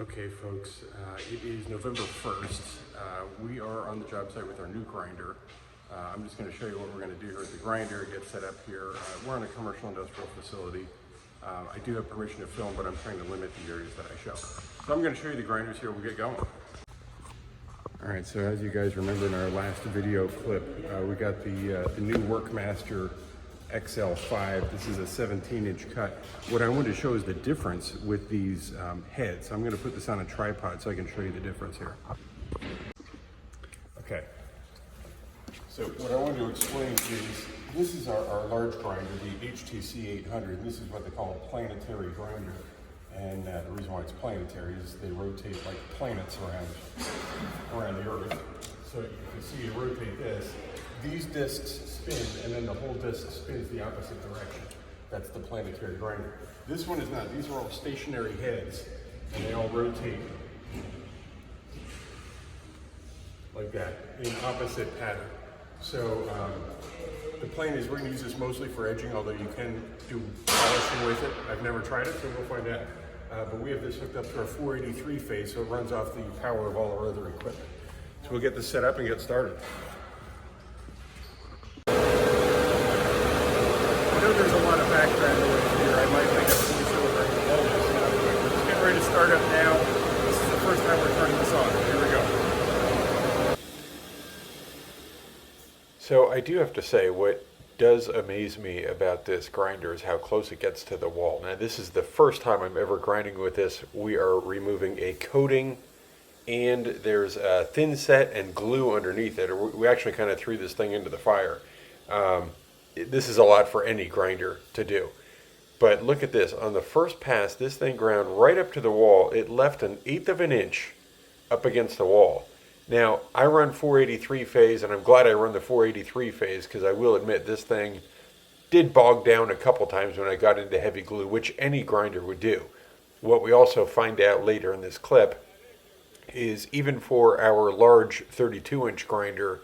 Okay, folks, it is November 1st. We are on the job site with our new grinder. I'm just going to show you what we're going to do here with the grinder, get set up here. We're on a commercial industrial facility. I do have permission to film, but I'm trying to limit the areas that I show. So I'm going to show you the grinders here. We'll get going. All right, so as you guys remember in our last video clip, we got the new Workmaster XL5. This is a 17-inch cut. What I wanted to show is the difference with these heads. I'm going to put this on a tripod so I can show you the difference here. Okay. So what I wanted to explain is this is our large grinder, the HTC 800. This is what they call a planetary grinder. And the reason why it's planetary is they rotate like planets around the Earth. So you can see you rotate this. These discs spin, and then the whole disc spins the opposite direction. That's the planetary grinder. This one is not. These are all stationary heads, and they all rotate like that in opposite pattern. So the plan is we're going to use this mostly for edging, although you can do polishing with it. I've never tried it, so we'll find out. But we have this hooked up to our 483 phase, so it runs off the power of all our other equipment. So we'll get this set up and get started. I know there's a lot of background noise here. I might make a voiceover and all this stuff, but we're just getting ready to start up now. This is the first time we're turning this on. Here we go. So I do have to say, what does amaze me about this grinder is how close it gets to the wall. Now this is the first time I'm ever grinding with this. We are removing a coating, and there's a thin set and glue underneath it. We actually kind of threw this thing into the fire. This is a lot for any grinder to do. But look at this. On the first pass, this thing ground right up to the wall. It left 1/8 of an inch up against the wall. Now, I run 483 phase, and I'm glad I run the 483 phase because I will admit this thing did bog down a couple times when I got into heavy glue, which any grinder would do. What we also find out later in this clip is even for our large 32-inch grinder,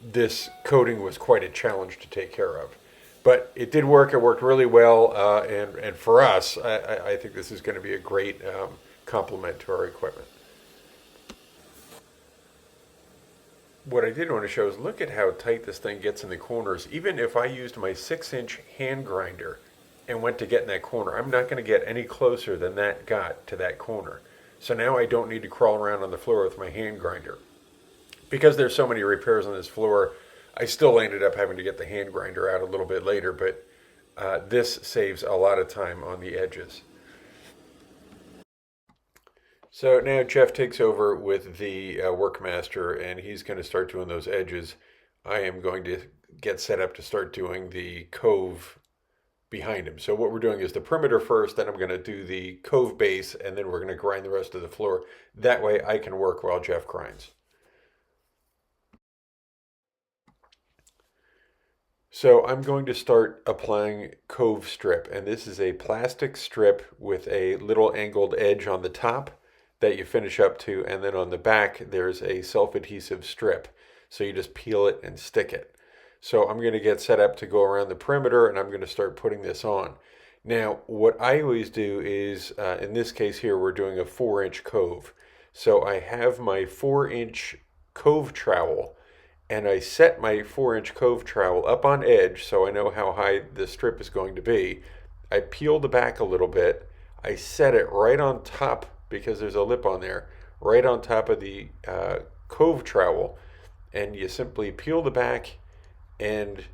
this coating was quite a challenge to take care of. But it did work. It worked really well, and for us, I think this is going to be a great complement to our equipment. What I did want to show is look at how tight this thing gets in the corners. Even if I used my 6-inch hand grinder and went to get in that corner, I'm not going to get any closer than that got to that corner. So now I don't need to crawl around on the floor with my hand grinder. Because there's so many repairs on this floor, I still ended up having to get the hand grinder out a little bit later, but this saves a lot of time on the edges. So now Jeff takes over with the Workmaster, and he's going to start doing those edges. I am going to get set up to start doing the Cove behind him. So what we're doing is the perimeter first, then I'm going to do the Cove base, and then we're going to grind the rest of the floor. That way I can work while Jeff grinds. So I'm going to start applying Cove strip, and this is a plastic strip with a little angled edge on the top that you finish up to, and then on the back there's a self-adhesive strip, so you just peel it and stick it. So I'm going to get set up to go around the perimeter, and I'm going to start putting this on. Now what I always do is, in this case here, we're doing a 4-inch Cove. So I have my 4-inch Cove trowel, and I set my 4-inch Cove trowel up on edge so I know how high the strip is going to be. I peel the back a little bit. I set it right on top, because there's a lip on there, right on top of the Cove trowel, and you simply peel the back and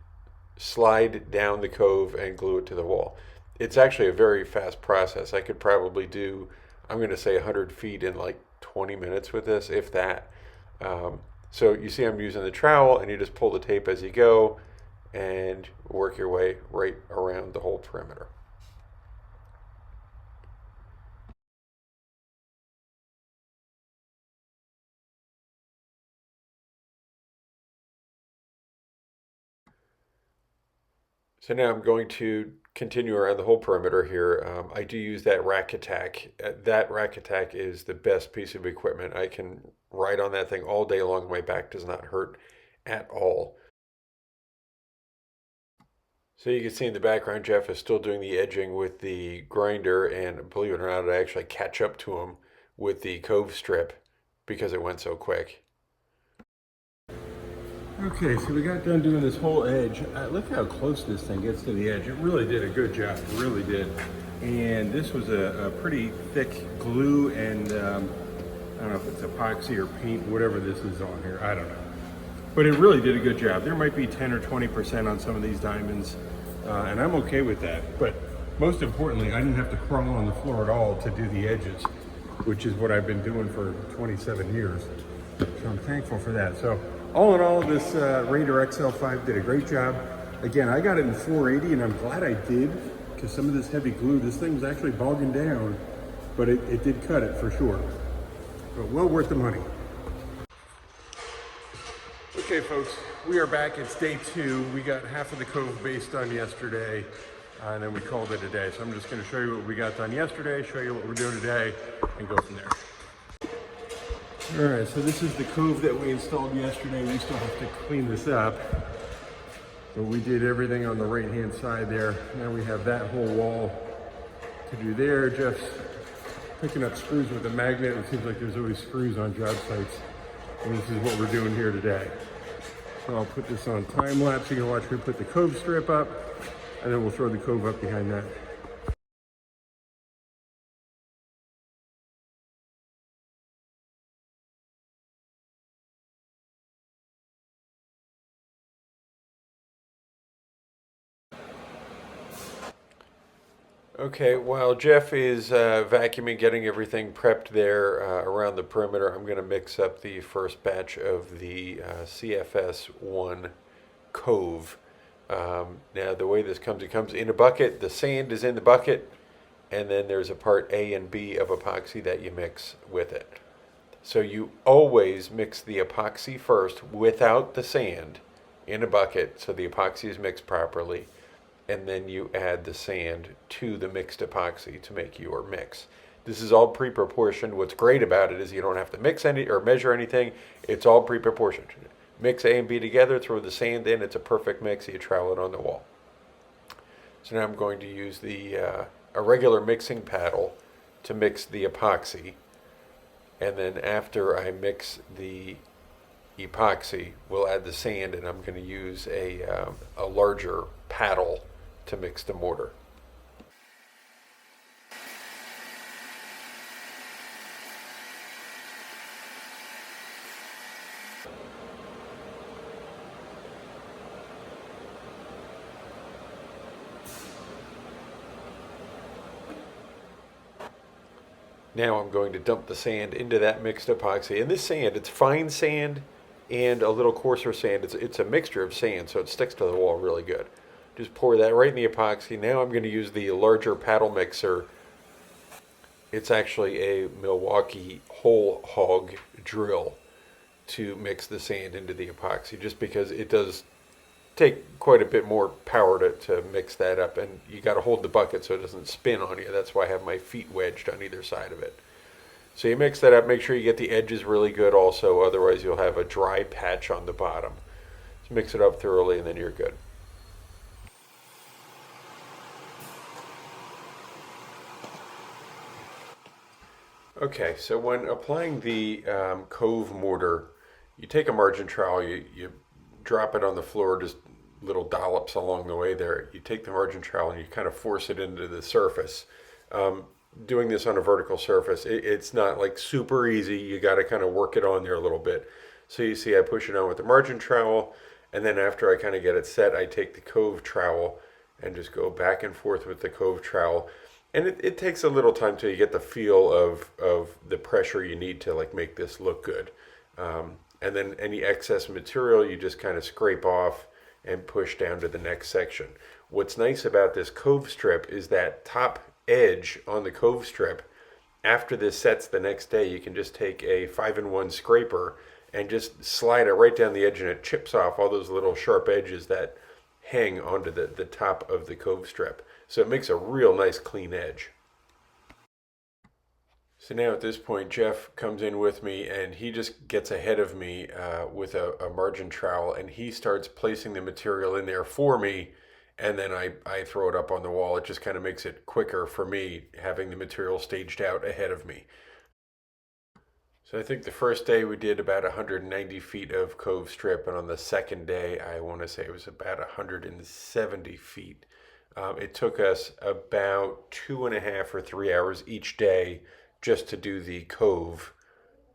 slide down the Cove and glue it to the wall. It's actually a very fast process. I could probably do, I'm going to say 100 feet in like 20 minutes with this, if that. So you see I'm using the trowel, and you just pull the tape as you go and work your way right around the whole perimeter. So now I'm going to continue around the whole perimeter here. I do use that rack attack. That rack attack is the best piece of equipment. I can ride on that thing all day long. My back does not hurt at all. So you can see in the background, Jeff is still doing the edging with the grinder, and believe it or not, I actually catch up to him with the Cove strip because it went so quick. Okay, so we got done doing this whole edge. Look how close this thing gets to the edge. It really did a good job, it really did. And this was a pretty thick glue and I don't know if it's epoxy or paint, whatever this is on here, I don't know. But it really did a good job. There might be 10 or 20% on some of these diamonds, and I'm okay with that. But most importantly, I didn't have to crawl on the floor at all to do the edges, which is what I've been doing for 27 years. So I'm thankful for that. So all in all, this Raider XL5 did a great job. Again, I got it in 480 and I'm glad I did, because some of this heavy glue, this thing was actually bogging down, but it did cut it for sure. But well worth the money. Okay folks, we are back. It's day 2. We got half of the Cove base done yesterday, and then we called it a day. So I'm just gonna show you what we got done yesterday, show you what we're doing today, and go from there. All right, so this is the Cove that we installed yesterday. We still have to clean this up, but we did everything on the right-hand side there. Now we have that whole wall to do there. Jeff's picking up screws with a magnet. It seems like there's always screws on job sites, and this is what we're doing here today. So I'll put this on time lapse. You can watch me put the Cove strip up, and then we'll throw the Cove up behind that. Okay, while Jeff is vacuuming, getting everything prepped there around the perimeter, I'm going to mix up the first batch of the CFS1 Cove. Now, the way this comes, it comes in a bucket. The sand is in the bucket, and then there's a part A and B of epoxy that you mix with it. So you always mix the epoxy first without the sand in a bucket, so the epoxy is mixed properly, and then you add the sand to the mixed epoxy to make your mix. This is all pre-proportioned. What's great about it is you don't have to mix any or measure anything. It's all pre-proportioned. Mix A and B together, throw the sand in, it's a perfect mix. You trowel it on the wall. So now I'm going to use a regular mixing paddle to mix the epoxy. And then after I mix the epoxy, we'll add the sand, and I'm going to use a larger paddle to mix the mortar. Now I'm going to dump the sand into that mixed epoxy. And this sand, it's fine sand and a little coarser sand. It's a mixture of sand, so it sticks to the wall really good. Just pour that right in the epoxy. Now I'm going to use the larger paddle mixer. It's actually a Milwaukee whole hog drill to mix the sand into the epoxy, just because it does take quite a bit more power to mix that up, and you got to hold the bucket so it doesn't spin on you. That's why I have my feet wedged on either side of it. So you mix that up, make sure you get the edges really good also, otherwise you'll have a dry patch on the bottom. So mix it up thoroughly and then you're good. Okay, so when applying the Cove mortar, you take a margin trowel, you drop it on the floor, just little dollops along the way there. You take the margin trowel and you kind of force it into the surface. Doing this on a vertical surface, it's not like super easy. You got to kind of work it on there a little bit. So you see I push it on with the margin trowel, and then after I kind of get it set, I take the Cove trowel and just go back and forth with the Cove trowel. And it takes a little time till you get the feel of the pressure you need to like make this look good. And then any excess material you just kind of scrape off and push down to the next section. What's nice about this Cove strip is that top edge on the Cove strip, after this sets the next day, you can just take a 5-in-1 scraper and just slide it right down the edge, and it chips off all those little sharp edges that hang onto the top of the Cove strip. So it makes a real nice clean edge. So now at this point, Jeff comes in with me and he just gets ahead of me with a margin trowel, and he starts placing the material in there for me, and then I throw it up on the wall. It just kind of makes it quicker for me having the material staged out ahead of me. So I think the first day we did about 190 feet of Cove strip, and on the second day I want to say it was about 170 feet. It took us about 2.5 or 3 hours each day just to do the Cove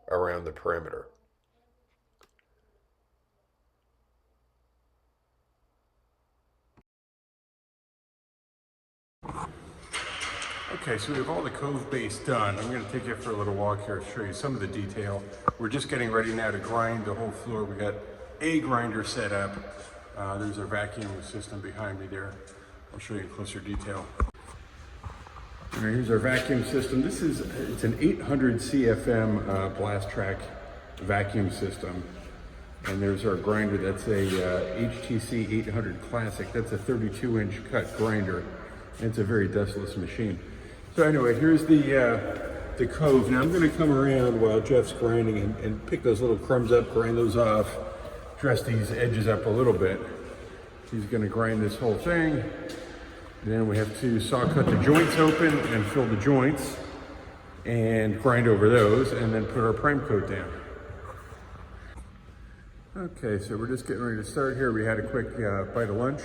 around the perimeter. Okay, so we have all the Cove base done. I'm going to take you for a little walk here to show you some of the detail. We're just getting ready now to grind the whole floor. We got a grinder set up. There's our vacuum system behind me there. I'll show you in closer detail. All right, here's our vacuum system. It's an 800 CFM blast track vacuum system. And there's our grinder. That's a HTC 800 Classic. That's a 32-inch cut grinder. And it's a very dustless machine. So anyway, here's the Cove. Now I'm going to come around while Jeff's grinding and pick those little crumbs up, grind those off, dress these edges up a little bit. He's going to grind this whole thing. And then we have to saw cut the joints open and fill the joints and grind over those and then put our prime coat down. Okay, so we're just getting ready to start here. We had a quick bite of lunch.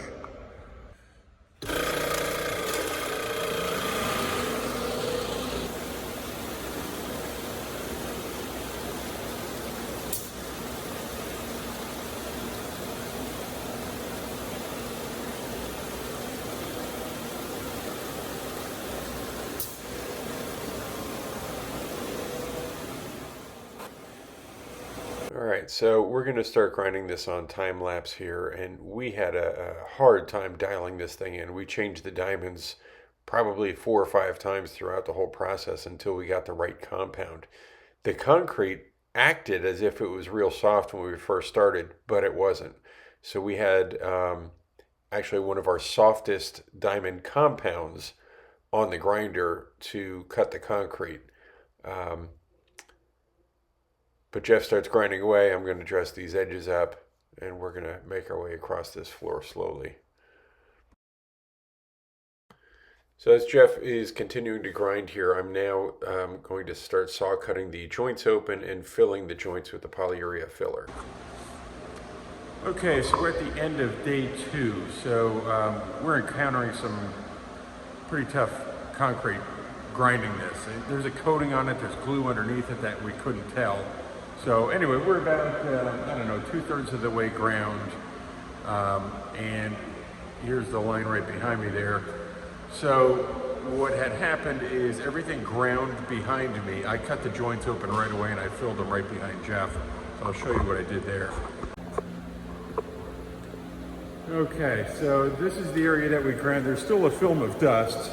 All right, so we're going to start grinding this on time lapse here, and we had a hard time dialing this thing in. We changed the diamonds probably 4 or 5 times throughout the whole process until we got the right compound. The concrete acted as if it was real soft when we first started, but it wasn't. So we had actually one of our softest diamond compounds on the grinder to cut the concrete. But Jeff starts grinding away. I'm going to dress these edges up, and we're going to make our way across this floor slowly. So as Jeff is continuing to grind here, I'm now going to start saw cutting the joints open and filling the joints with the polyurea filler. Okay, so we're at the end of day 2. So we're encountering some pretty tough concrete grinding this. There's a coating on it, there's glue underneath it that we couldn't tell. So anyway, we're about, I don't know, 2/3 of the way ground. And here's the line right behind me there. So what had happened is everything ground behind me. I cut the joints open right away and I filled them right behind Jeff. So I'll show you what I did there. Okay, so this is the area that we ground. There's still a film of dust.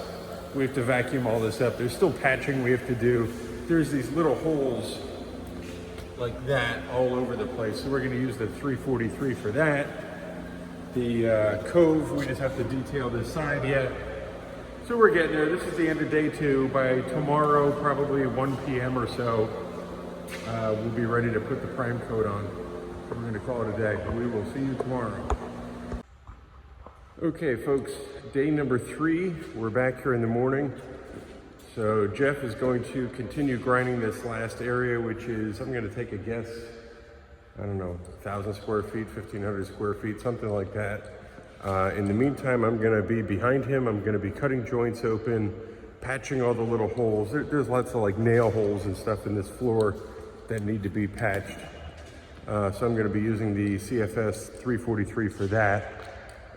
We have to vacuum all this up. There's still patching we have to do. There's these little holes like that all over the place. So we're going to use the 343 for that. The Cove, we just have to detail this side yet. So we're getting there. This is the end of day 2. By tomorrow, probably 1 p.m. or so, we'll be ready to put the prime coat on. So we're going to call it a day, but we will see you tomorrow. Okay, folks, day number 3. We're back here in the morning. So Jeff is going to continue grinding this last area, which is, I'm going to take a guess, I don't know, 1,000 square feet, 1,500 square feet, something like that. In the meantime, I'm going to be behind him. I'm going to be cutting joints open, patching all the little holes. There's lots of like nail holes and stuff in this floor that need to be patched. So I'm going to be using the CFS 343 for that,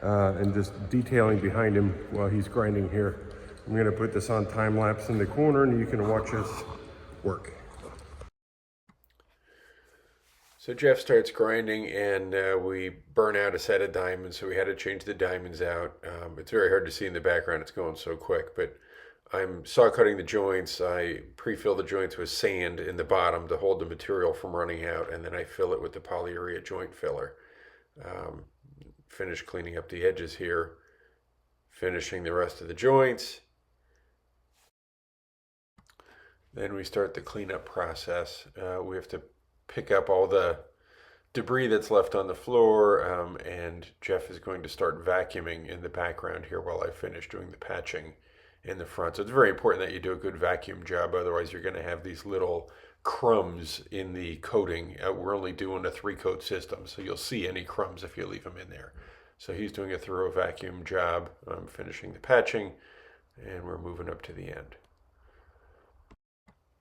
and just detailing behind him while he's grinding here. I'm going to put this on time lapse in the corner and you can watch us work. So Jeff starts grinding, and we burn out a set of diamonds, so we had to change the diamonds out. It's very hard to see in the background, it's going so quick, but I'm saw cutting the joints. I pre-fill the joints with sand in the bottom to hold the material from running out, and then I fill it with the polyurea joint filler. Finish cleaning up the edges here, finishing the rest of the joints. Then we start the cleanup process. We have to pick up all the debris that's left on the floor, and Jeff is going to start vacuuming in the background here while I finish doing the patching in the front. So it's very important that you do a good vacuum job, otherwise you're going to have these little crumbs in the coating. We're only doing a 3-coat system, so you'll see any crumbs if you leave them in there. So he's doing a thorough vacuum job. I'm finishing the patching, and we're moving up to the end.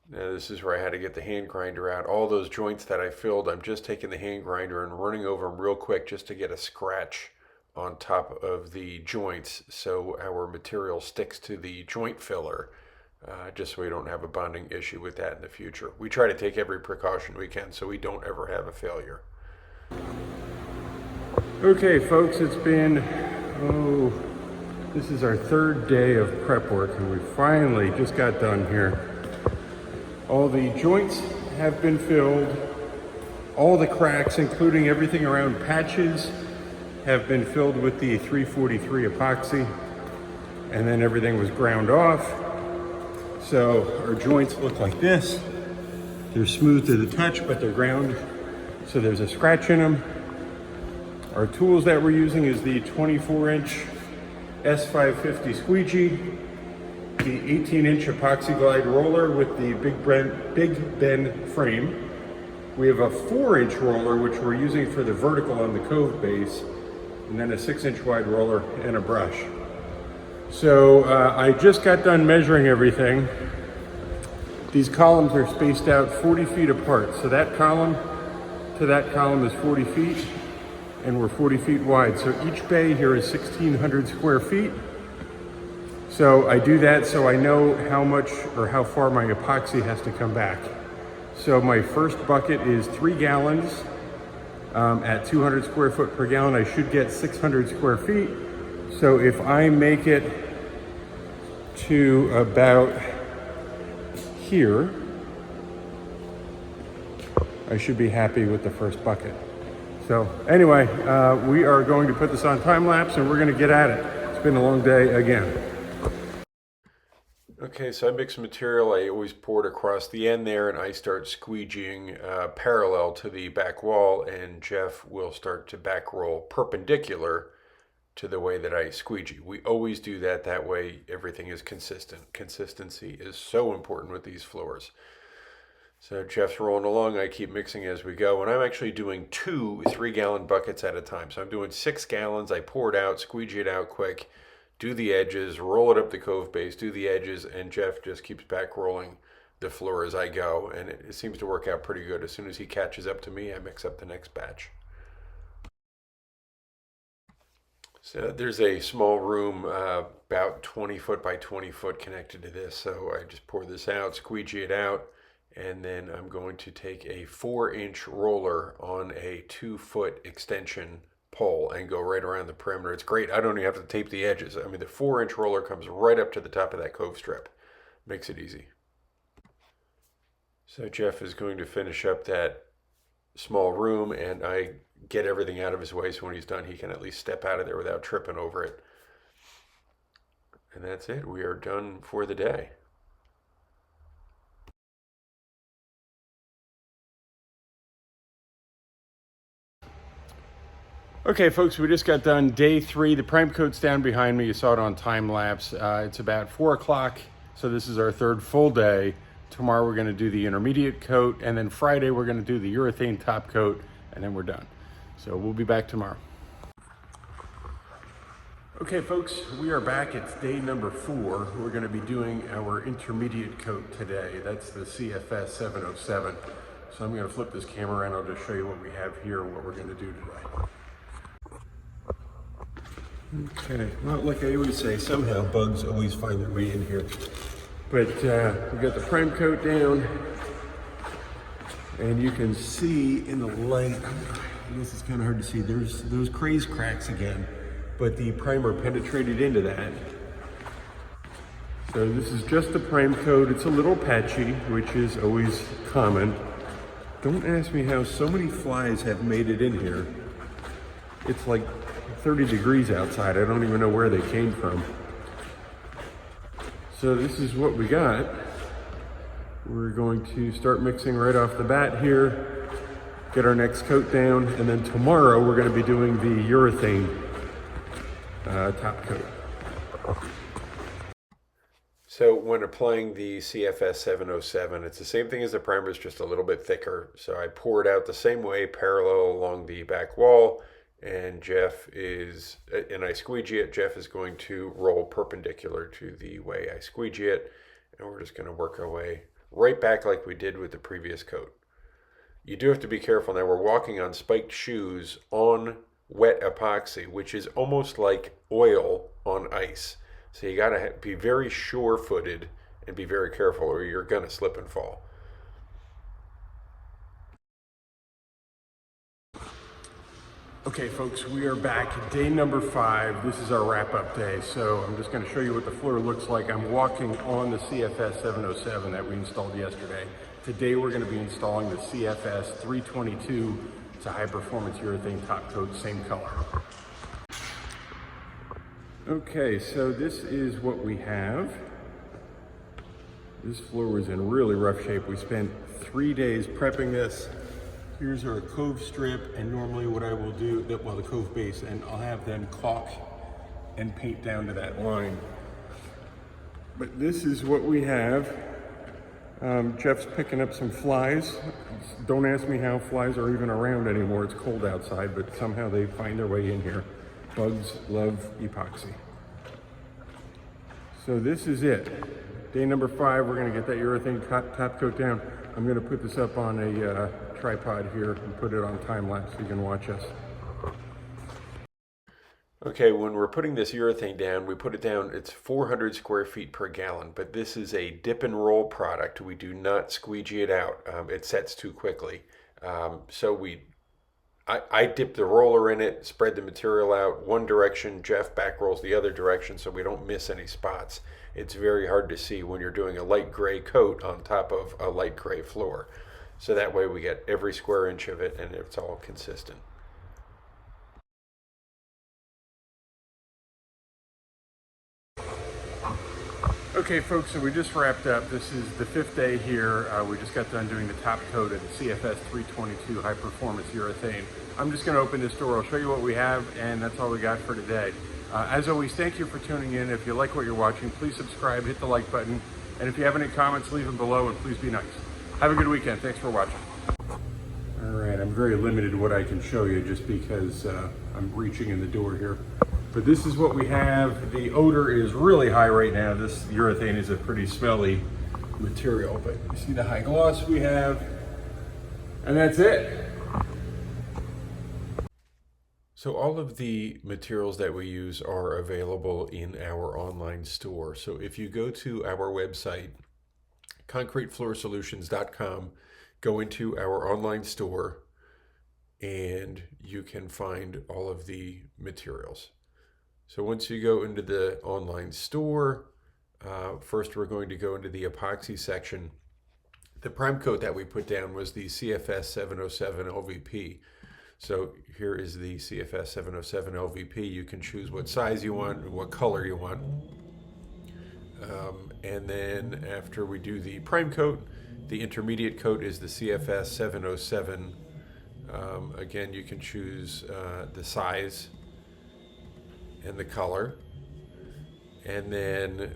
Now this is where I had to get the hand grinder out. All those joints that I filled, I'm just taking the hand grinder and running over them real quick just to get a scratch on top of the joints so our material sticks to the joint filler, just so we don't have a bonding issue with that in the future. We try to take every precaution we can so we don't ever have a failure. Okay folks, it's been, this is our third day of prep work and we finally just got done here. All the joints have been filled. All the cracks, including everything around patches, have been filled with the 343 epoxy. And then everything was ground off. So our joints look like this. They're smooth to the touch, but they're ground. So there's a scratch in them. Our tools that we're using is the 24-inch S550 squeegee, the 18-inch Epoxy Glide roller with the Big Bend frame. We have a 4-inch roller, which we're using for the vertical on the Cove base, and then a 6-inch wide roller and a brush. So I just got done measuring everything. These columns are spaced out 40 feet apart. So that column to that column is 40 feet, and we're 40 feet wide. So each bay here is 1,600 square feet. So I do that so I know how much or how far my epoxy has to come back. So my first bucket is 3 gallons at 200 square foot per gallon. I should get 600 square feet. So if I make it to about here, I should be happy with the first bucket. So anyway, we are going to put this on time lapse and we're going to get at it. It's been a long day again. Okay, so I mix material. I always pour it across the end there, and I start squeegeeing parallel to the back wall, and Jeff will start to back roll perpendicular to the way that I squeegee. We always do that. That way everything is consistent. Consistency is so important with these floors. So Jeff's rolling along. I keep mixing as we go, and I'm actually doing 2 3-gallon buckets at a time. So I'm doing 6 gallons. I pour it out, squeegee it out quick, do the edges, roll it up the Cove base, do the edges, and Jeff just keeps back rolling the floor as I go, and it seems to work out pretty good. As soon as he catches up to me, I mix up the next batch. So there's a small room about 20 foot by 20 foot connected to this, so I just pour this out, squeegee it out, and then I'm going to take a 4-inch roller on a 2-foot extension pole and go right around the perimeter. It's great. I don't even have to tape the edges. I mean, the 4-inch roller comes right up to the top of that Cove strip. Makes it easy. So Jeff is going to finish up that small room, and I get everything out of his way so when he's done, he can at least step out of there without tripping over it. And that's it. We are done for the day. Okay, folks, we just got done day 3. The prime coat's down behind me. You saw it on time lapse. It's about 4 o'clock, so this is our 3rd full day. Tomorrow we're going to do the intermediate coat, and then Friday we're going to do the urethane top coat, and then we're done. So we'll be back tomorrow. Okay, folks, we are back. It's day number 4. We're going to be doing our intermediate coat today. That's the CFS 707. So I'm going to flip this camera around. I'll just show you what we have here and what we're going to do today. Okay, well, like I always say, somehow bugs always find their way in here. But we got the prime coat down, and you can see in the light, I guess it's kind of hard to see, there's those craze cracks again, but the primer penetrated into that. So this is just the prime coat. It's a little patchy, which is always common. Don't ask me how so many flies have made it in here. It's like 30 degrees outside. I don't even know where they came from. So this is what we got. We're going to start mixing right off the bat here, get our next coat down, and then tomorrow we're going to be doing the urethane top coat. So when applying the CFS 707, it's the same thing as the primer, it's just a little bit thicker. So I pour it out the same way, parallel along the back wall, and I squeegee it. Jeff is going to roll perpendicular to the way I squeegee it, and we're just going to work our way right back like we did with the previous coat. You do have to be careful now. We're walking on spiked shoes on wet epoxy, which is almost like oil on ice. So you got to be very sure-footed and be very careful, or you're going to slip and fall. Okay, folks, we are back. Day number 5. This is our wrap-up day. So I'm just going to show you what the floor looks like. I'm walking on the CFS 707 that we installed yesterday. Today we're going to be installing the CFS 322. It's a high-performance urethane top coat, same color. Okay, so this is what we have. This floor was in really rough shape. We spent 3 days prepping this. Here's our Cove strip, and normally what I will do, the Cove base, and I'll have them caulk and paint down to that line. But this is what we have. Jeff's picking up some flies. Don't ask me how flies are even around anymore. It's cold outside, but somehow they find their way in here. Bugs love epoxy. So this is it. Day number 5, we're gonna get that urethane top coat down. I'm gonna put this up on a tripod here and put it on time lapse so you can watch us. Okay, when we're putting this urethane down, we put it down, it's 400 square feet per gallon, but this is a dip and roll product. We do not squeegee it out. It sets too quickly. I dip the roller in it, spread the material out one direction, Jeff back rolls the other direction so we don't miss any spots. It's very hard to see when you're doing a light gray coat on top of a light gray floor. So that way we get every square inch of it and it's all consistent. Okay, folks, so we just wrapped up. This is the 5th day here. We just got done doing the top coat of the CFS 322 high performance urethane. I'm just going to open this door. I'll show you what we have, and that's all we got for today. As always, thank you for tuning in. If you like what you're watching, please subscribe, hit the like button, and if you have any comments, leave them below, and please be nice. Have a good weekend. Thanks for watching. All right, I'm very limited what I can show you just because I'm reaching in the door here. But this is what we have. The odor is really high right now. This urethane is a pretty smelly material, but you see the high gloss we have, and that's it. So all of the materials that we use are available in our online store. So if you go to our website, concretefloorsolutions.com, go into our online store, and you can find all of the materials. So once you go into the online store, first we're going to go into the epoxy section. The prime coat that we put down was the CFS 707 LVP. So here is the CFS 707 LVP. You can choose what size you want and what color you want. And then after we do the prime coat, the intermediate coat is the CFS 707. Again, you can choose the size and the color. And then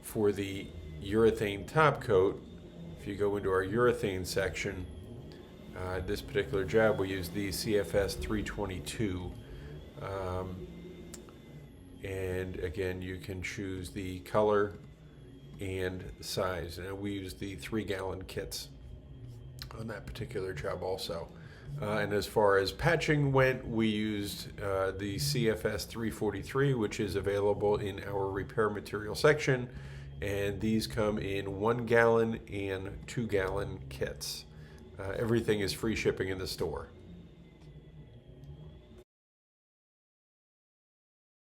for the urethane top coat, if you go into our urethane section, this particular job we use the CFS 322. And again, you can choose the color and size. And we use the 3-gallon kits on that particular job also. And as far as patching went, we used the CFS 343, which is available in our repair material section. And these come in 1-gallon and 2-gallon kits. Everything is free shipping in the store.